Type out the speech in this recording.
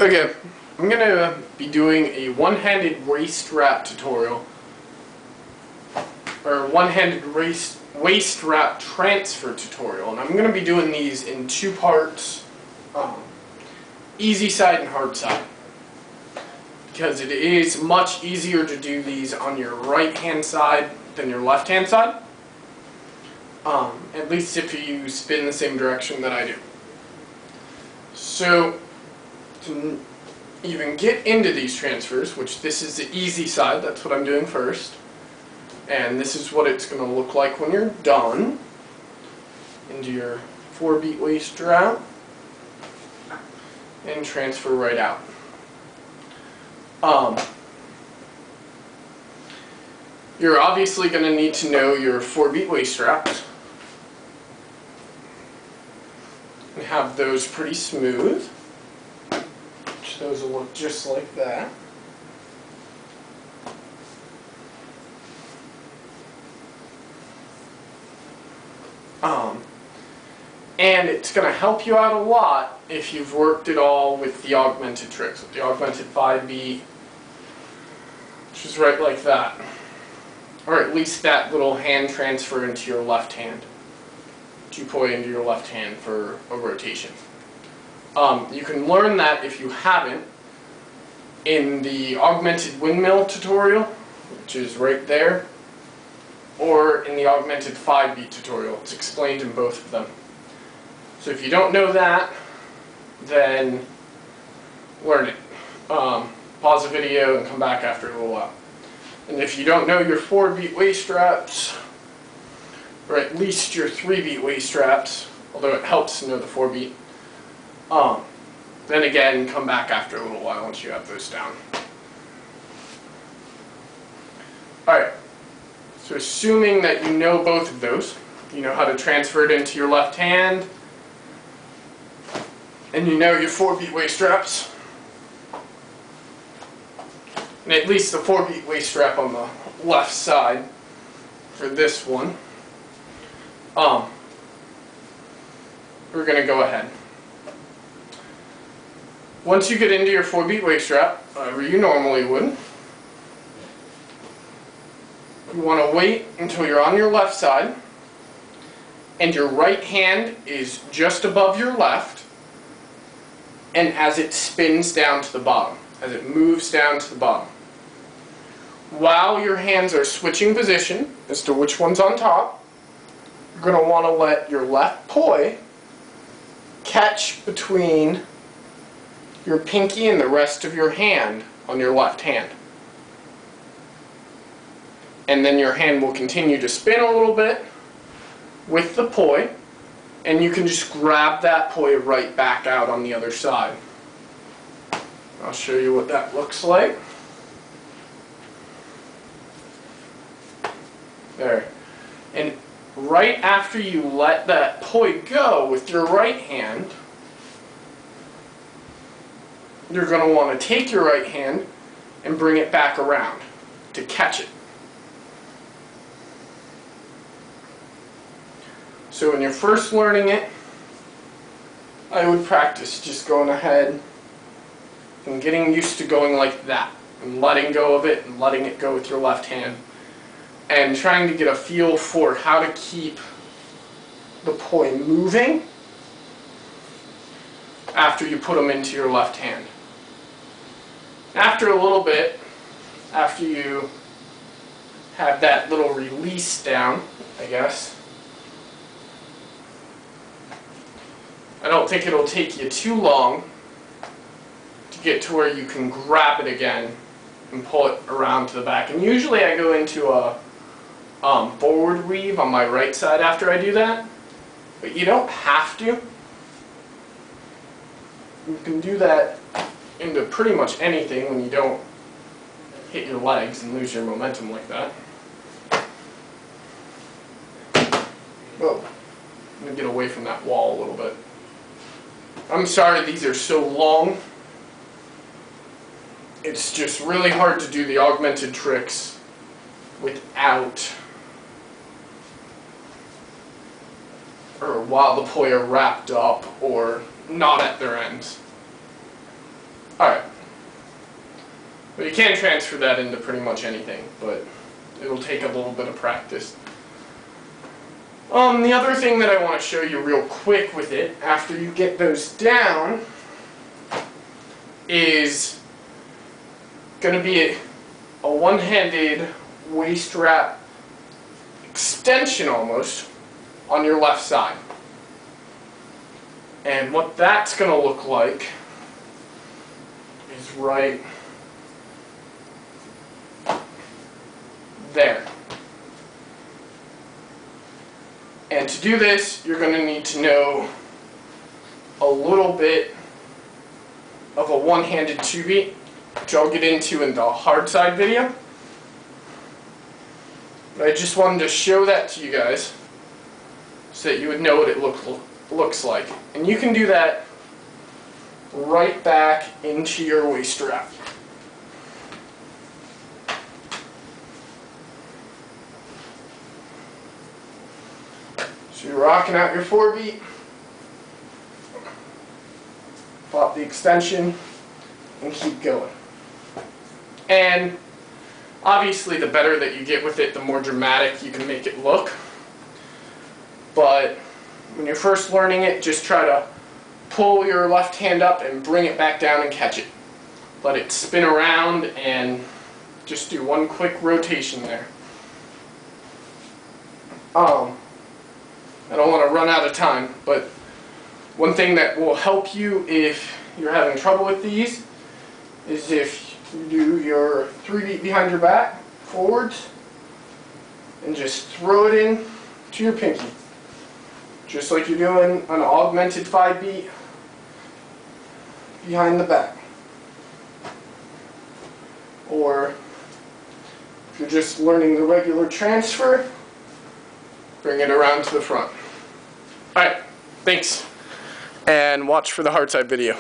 Okay, I'm going to be doing a one-handed waist wrap tutorial, or one-handed waist wrap transfer tutorial, and I'm going to be doing these in two parts, easy side and hard side, because it is much easier to do these on your right-hand side than your left-hand side, at least if you spin the same direction that I do. So, to even get into these transfers, which this is the easy side, that's what I'm doing first, and this is what it's going to look like when you're done, into your 4-beat waist wrap, and transfer right out. You're obviously going to need to know your 4-beat waist straps and have those pretty smooth. Those will look just like that. And it's going to help you out a lot if you've worked it all with the augmented tricks, with the augmented 5-beat, which is right like that. Or at least that little hand transfer into your left hand. Two-poi into your left hand for a rotation. You can learn that if you haven't in the augmented windmill tutorial, which is right there, or in the augmented 5-beat tutorial. It's explained in both of them. So if you don't know that, then learn it. Pause the video and come back after a little while. And if you don't know your 4-beat waist straps, or at least your 3-beat waist straps, although it helps to know the 4-beat, then again, come back after a little while once you have those down. Alright, so assuming that you know both of those, you know how to transfer it into your left hand, and you know your 4-beat waist straps, and at least the 4-beat waist strap on the left side for this one, we're going to go ahead. Once you get into your 4-beat waist strap, however you normally would, you want to wait until you're on your left side and your right hand is just above your left, and as it spins down to the bottom, as it moves down to the bottom. While your hands are switching position as to which one's on top, you're going to want to let your left poi catch between your pinky and the rest of your hand on your left hand. And then your hand will continue to spin a little bit with the poi, and you can just grab that poi right back out on the other side. I'll show you what that looks like. There. And right after you let that poi go with your right hand, you're going to want to take your right hand and bring it back around to catch it. So when you're first learning it, I would practice just going ahead and getting used to going like that and letting go of it and letting it go with your left hand and trying to get a feel for how to keep the poi moving after you put them into your left hand. After a little bit, after you have that little release down, I guess, I don't think it'll take you too long to get to where you can grab it again and pull it around to the back. And usually I go into a forward weave on my right side after I do that, but you don't have to. You can do that into pretty much anything when you don't hit your legs and lose your momentum like that. Whoa. I'm going to get away from that wall a little bit. I'm sorry these are so long. It's just really hard to do the augmented tricks without, or while the poi are wrapped up or not at their ends. But you can transfer that into pretty much anything, but it'll take a little bit of practice. The other thing that I want to show you real quick with it, after you get those down, is going to be a one-handed waist wrap extension almost on your left side. And what that's going to look like is right there. And to do this, you're going to need to know a little bit of a one-handed two-beat, which I'll get into in the hard side video. But I just wanted to show that to you guys so that you would know what it looks like. And you can do that right back into your waist wrap. So you're rocking out your 4-beat, pop the extension, and keep going. And obviously the better that you get with it, the more dramatic you can make it look. But when you're first learning it, just try to pull your left hand up and bring it back down and catch it. Let it spin around and just do one quick rotation there. I don't want to run out of time, but one thing that will help you if you're having trouble with these is if you do your 3-beat behind your back, forwards, and just throw it in to your pinky. Just like you're doing an augmented 5-beat behind the back. Or if you're just learning the regular transfer, bring it around to the front. Alright, thanks. And watch for the hard side video.